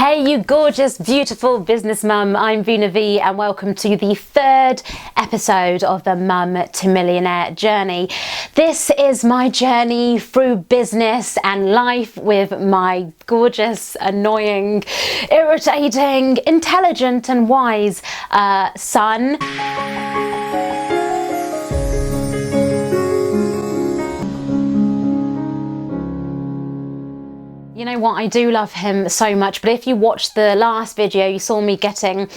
Hey you gorgeous, beautiful business mum, I'm Veena V and welcome to the third episode of the Mum to Millionaire journey. This is my journey through business and life with my gorgeous, annoying, irritating, intelligent and wise son. You know what, I do love him so much, but if you watched the last video, you saw me it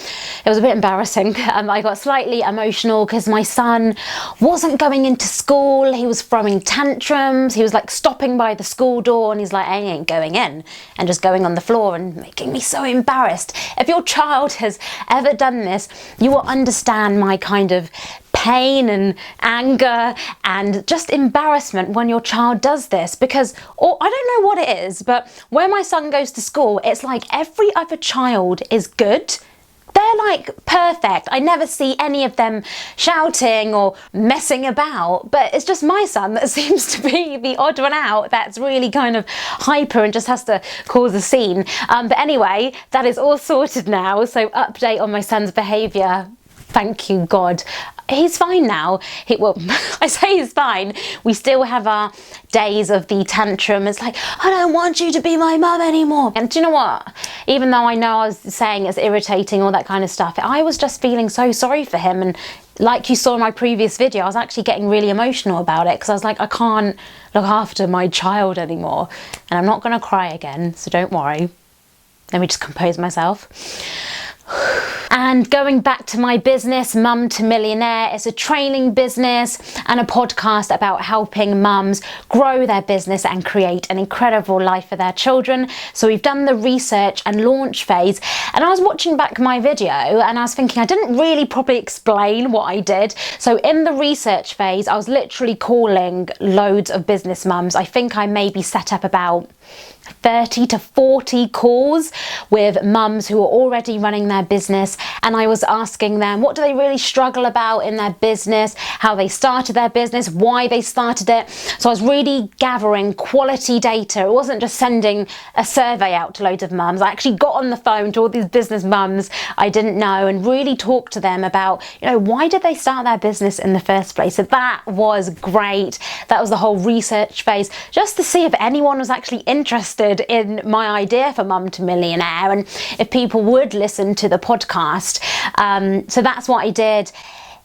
was a bit embarrassing. I got slightly emotional because my son wasn't going into school. He was throwing tantrums. He was like stopping by the school door and he's like, I ain't going in, and just going on the floor and making me so embarrassed. If your child has ever done this, you will understand my kind of pain and anger and just embarrassment when your child does this, because I don't know what it is, but when my son goes to school, it's like every other child is good. They're like perfect. I never see any of them shouting or messing about, but it's just my son that seems to be the odd one out that's really kind of hyper and just has to cause a scene. But anyway, that is all sorted now. So update on my son's behaviour. Thank you, God. He's fine now. Well, I say he's fine. We still have our days of the tantrum. It's like, I don't want you to be my mum anymore. And do you know what? Even though I know I was saying it's irritating, all that kind of stuff, I was just feeling so sorry for him. And like you saw in my previous video, I was actually getting really emotional about it because I was like, I can't look after my child anymore. And I'm not going to cry again, so don't worry. Let me just compose myself. And going back to my business, Mum to Millionaire, it's a training business and a podcast about helping mums grow their business and create an incredible life for their children. So we've done the research and launch phase, and I was watching back my video and I was thinking I didn't really properly explain what I did. So in the research phase, I was literally calling loads of business mums. I think I maybe set up about 30 to 40 calls with mums who are already running their business, and I was asking them what do they really struggle about in their business, how they started their business, why they started it. So I was really gathering quality data. It wasn't just sending a survey out to loads of mums. I actually got on the phone to all these business mums I didn't know and really talked to them about, you know, why did they start their business in the first place. So that was great. That was the whole research phase, just to see if anyone was actually interested in my idea for Mum to Millionaire and if people would listen to the podcast. So that's what I did.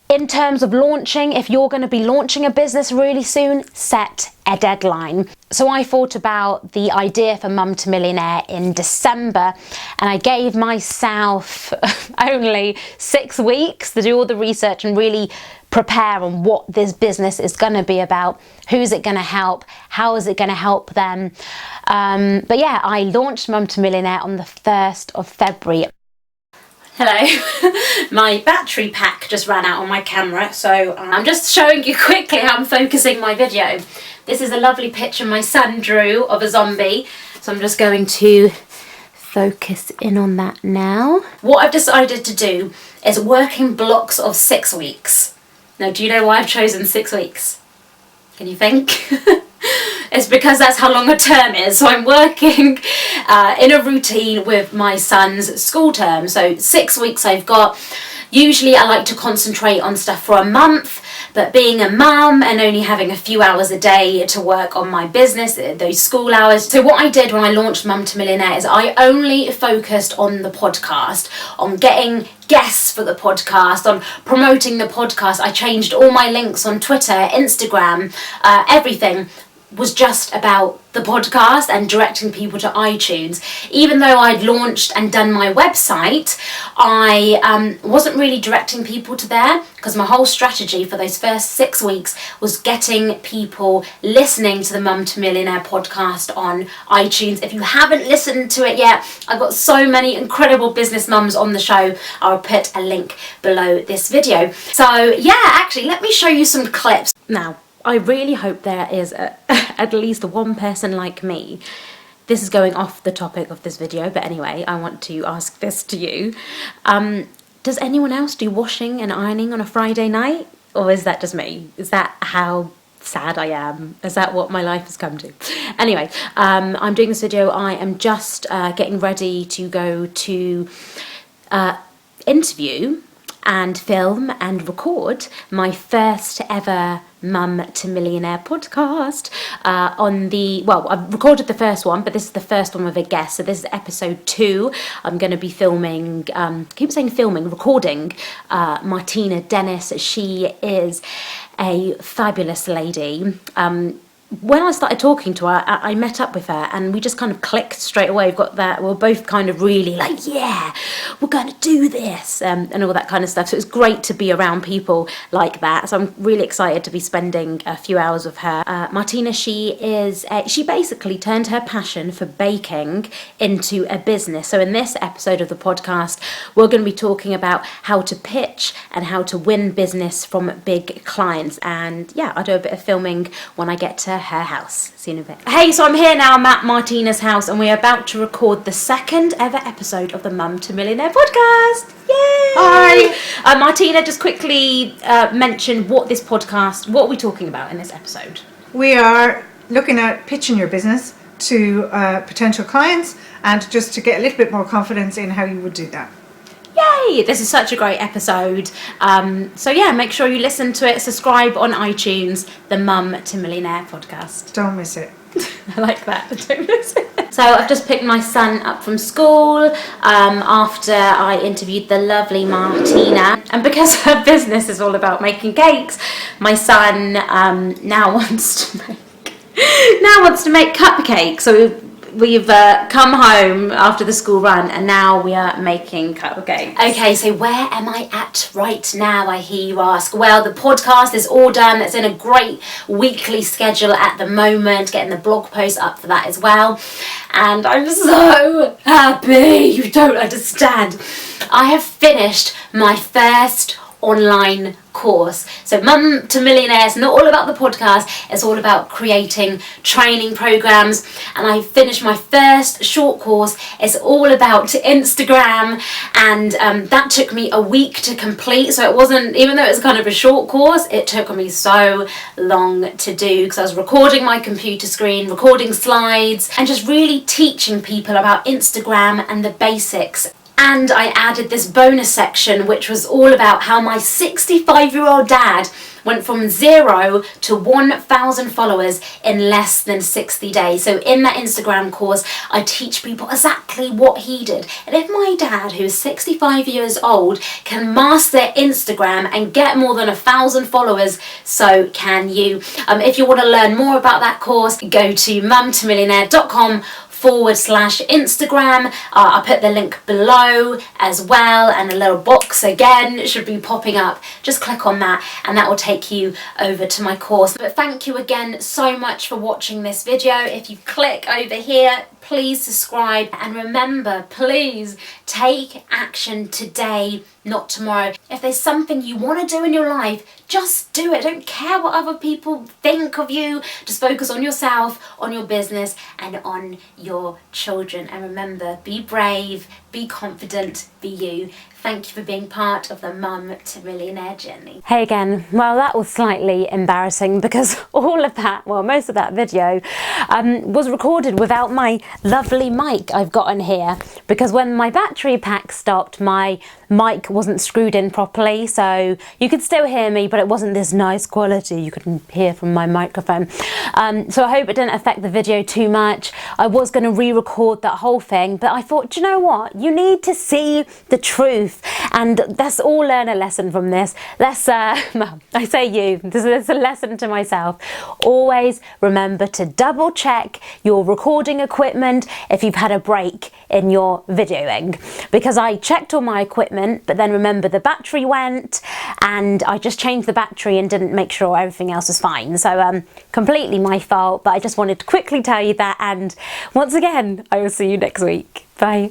In terms of launching, if you're going to be launching a business really soon, set a deadline. So I thought about the idea for Mum to Millionaire in December, and I gave myself only 6 weeks to do all the research and really prepare on what this business is going to be about, who's it going to help, how is it going to help them. But yeah, I launched Mum to Millionaire on the 1st of February. Hello, my battery pack just ran out on my camera, so I'm just showing you quickly how I'm focusing my video. This is a lovely picture my son drew of a zombie, so I'm just going to focus in on that now. What I've decided to do is work in blocks of 6 weeks. Now, do you know why I've chosen 6 weeks? Can you think? It's because that's how long a term is. So I'm working in a routine with my son's school term. So 6 weeks I've got. Usually I like to concentrate on stuff for a month, but being a mum and only having a few hours a day to work on my business, those school hours. So what I did when I launched Mum to Millionaire is I only focused on the podcast, on getting guests for the podcast, on promoting the podcast. I changed all my links on Twitter, Instagram, everything was just about the podcast and directing people to iTunes. Even though I'd launched and done my website, I wasn't really directing people to there, because my whole strategy for those first 6 weeks was getting people listening to the Mum to Millionaire podcast on iTunes. If you haven't listened to it yet, I've got so many incredible business mums on the show. I'll put a link below this video. So yeah, actually, let me show you some clips. Now, I really hope there is at least one person like me. This is going off the topic of this video, but anyway, I want to ask this to you. Does anyone else do washing and ironing on a Friday night? Or is that just me? Is that how sad I am. Is that what my life has come to? Anyway, I'm doing this video. I am just getting ready to go to interview and film and record my first ever Mum to Millionaire podcast I've recorded the first one, but this is the first one with a guest, so this is episode 2. I'm going to be recording Martina Dennis. She is a fabulous lady. When I started talking to her, I met up with her and we just kind of clicked straight away. We're both kind of really like, yeah, we're going to do this, and all that kind of stuff. So it's great to be around people like that. So I'm really excited to be spending a few hours with her. Martina, she basically turned her passion for baking into a business. So in this episode of the podcast, we're going to be talking about how to pitch and how to win business from big clients. And yeah, I'll do a bit of filming when I get to her house. See you in a bit. Hey, so I'm here now. I'm at Martina's house and we're about to record the second ever episode of the Mum to Millionaire podcast. Yay! Hi! Martina, just quickly mention what are we talking about in this episode? We are looking at pitching your business to potential clients and just to get a little bit more confidence in how you would do that. Yay! This is such a great episode. So yeah, make sure you listen to it. Subscribe on iTunes, the Mum to Millionaire podcast. Don't miss it. I like that. Don't miss it. So I've just picked my son up from school after I interviewed the lovely Martina. And because her business is all about making cakes, my son now wants to make cupcakes. So we've come home after the school run and now we are making cupcakes. Okay, so where am I at right now, I hear you ask? Well, the podcast is all done. It's in a great weekly schedule at the moment, getting the blog post up for that as well. And I'm so happy, you don't understand. I have finished my first online course. So Mum to Millionaire is not all about the podcast, it's all about creating training programs, and I finished my first short course. It's all about Instagram, and that took me a week to complete. So it wasn't, even though it was kind of a short course, it took me so long to do because I was recording my computer screen, recording slides, and just really teaching people about Instagram and the basics. And I added this bonus section which was all about how my 65-year-old dad went from 0 to 1,000 followers in less than 60 days. So in that Instagram course, I teach people exactly what he did. And if my dad, who is 65 years old, can master Instagram and get more than 1,000 followers, so can you. If you want to learn more about that course, go to mumtomillionaire.com/Instagram. I'll put the link below as well, and a little box again should be popping up. Just click on that and that will take you over to my course. But thank you again so much for watching this video. If you click over here, please subscribe, and remember, please take action today, not tomorrow. If there's something you want to do in your life, just do it. Don't care what other people think of you. Just focus on yourself, on your business, and on your children. And remember, be brave, be confident, be you. Thank you for being part of the Mum to Millionaire journey. Hey again. Well, that was slightly embarrassing because most of that video was recorded without my lovely mic I've got on here, because when my battery pack stopped, my mic wasn't screwed in properly, so you could still hear me, but it wasn't this nice quality you could hear from my microphone. So I hope it didn't affect the video too much. I was going to re-record that whole thing, but I thought, do you know what? You need to see the truth, and let's all learn a lesson from this. Well, I say you, this is a lesson to myself. Always remember to double check your recording equipment if you've had a break in your videoing, because I checked all my equipment, but then remember the battery went and I just changed the battery and didn't make sure everything else was fine. So completely my fault, but I just wanted to quickly tell you that, and once again, I will see you next week. Bye.